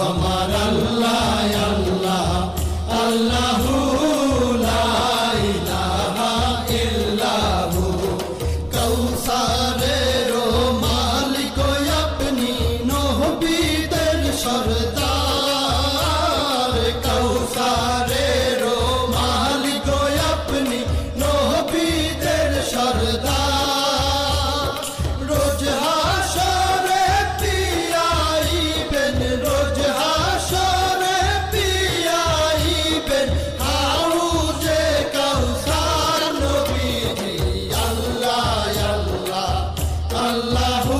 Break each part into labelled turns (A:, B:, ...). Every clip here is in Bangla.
A: আমার আল্লাহ আল্লাহ আল্লাহু লা ইলাহা ইল্লাহু কাউসারের মালিক আপনি নবীদের সরদার কাউসারের মালিক আপনি নবীদের সরদার রোজ হাসরে পিয়াইবেন রোজ হাসরে পিয়াইবেন হাউজে কাউসার নবীজি আল্লাহ আল্লাহ আল্লাহু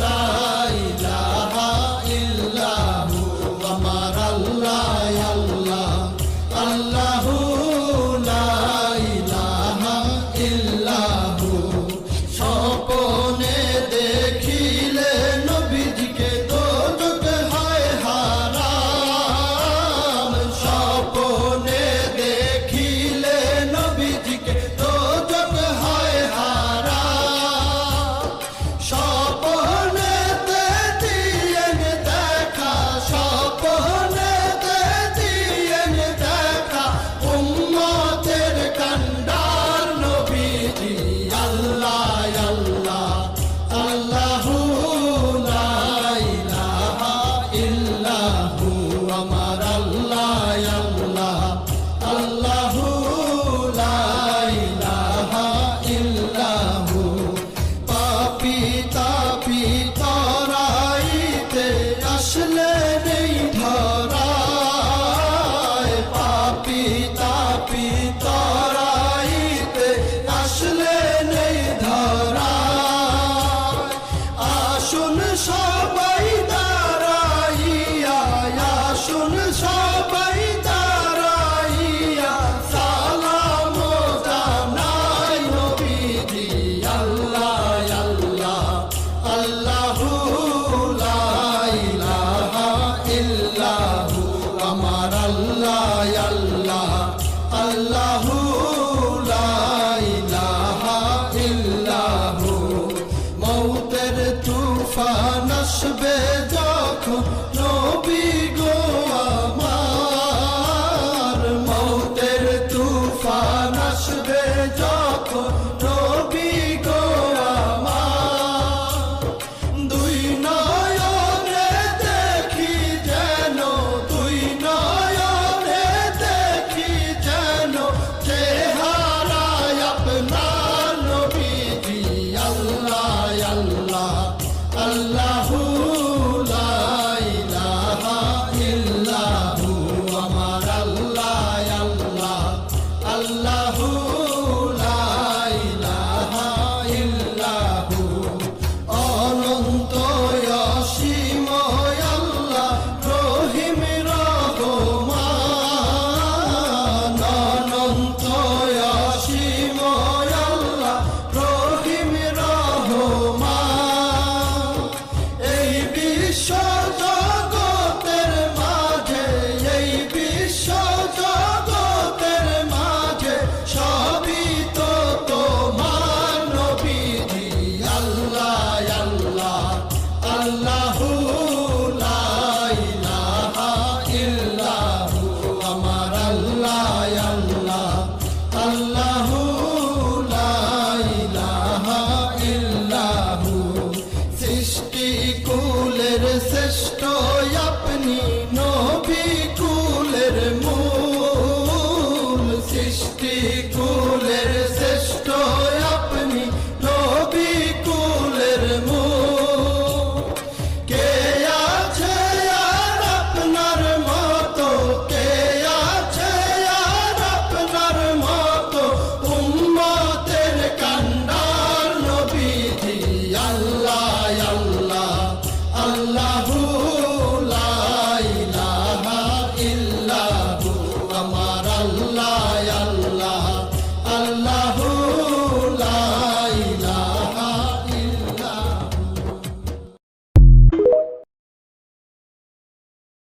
A: লা ইলাহা ইল্লাহু আমার আল্লাহ আল্লাহ আল্লাহু লা ইলাহা ইল্লাহু স্বপ্নে দেখিলে নবীজিকে দোজখ হয় হারাম স্বপ্নে দেখিলে নবীজিকে দোজখ হয় হারাম স্বপ্নেতে দিয়েন দেখা স্বপ্নেতে দিয়েন দেখা উম্মতের কান্ডার নবীজি আল্লাহ আল্লাহ আল্লাহু লা ইলাহা ইল্লাহু আমার আল্লাহ আল্লাহ আল্লাহু লা ইলাহা ইল্লাহু পাপী তাপী তরাইতে আসলে নেই ধরায় পাপী তাপী তরাইতে আসলে নেই ধরায় আসুন সবাই দাঁড়াইয়া আসুন সবাই দাঁড়াইয়া সালাম জানাই নবীজি আল্লাহ আল্লাহ আল্লাহু লা ইলাহা ইল্লাহু আমার আল্লাহ আল্লাহ আল্লাহু লা ইলাহা ইল্লাহু মৌতের তুফান আসবে যখন নবী গো আমার মৌতের তুফান আসবে যখন নবী গো আমার দুই নয়নে দেখি যেন দুই নয়নে দেখি যেন চেহারায় আপনার নবীজি আল্লাহ আল্লাহ আল্লাহু লা ইলাহা ইল্লাহু আমার আল্লাহ আল্লাহ আল্লাহু লা ইলাহা ইল্লাহু অনন্ত অসীম আল্লাহ রহিম রহমান অনন্ত অসীম আল্লাহ রহিম রহমান এই বিশ্ব জগতের মাঝে এই বিশ্ব জগতের মাঝে সবই তো তোমার নবীজি আল্লাহ আল্লাহ আল্লাহু লা ইলাহা ইল্লাহু আমার আল্লাহ আল্লাহ আল্লাহু লা ইলাহা ইল্লাহু সৃষ্টি কুলের শ্রেষ্ঠ আপনি নবী কুলের মূল সৃষ্টি কুলের শ্রেষ্ঠ আপনি নবী কুলের মূল কে আছে আর আপনার মতো কে আছে আর আপনার মতো উম্মতের কান্ডার নবীজি আল্লাহ আল্লাহ আল্লাহু লা ইলাহা ইল্লাহু আমার আল্লাহ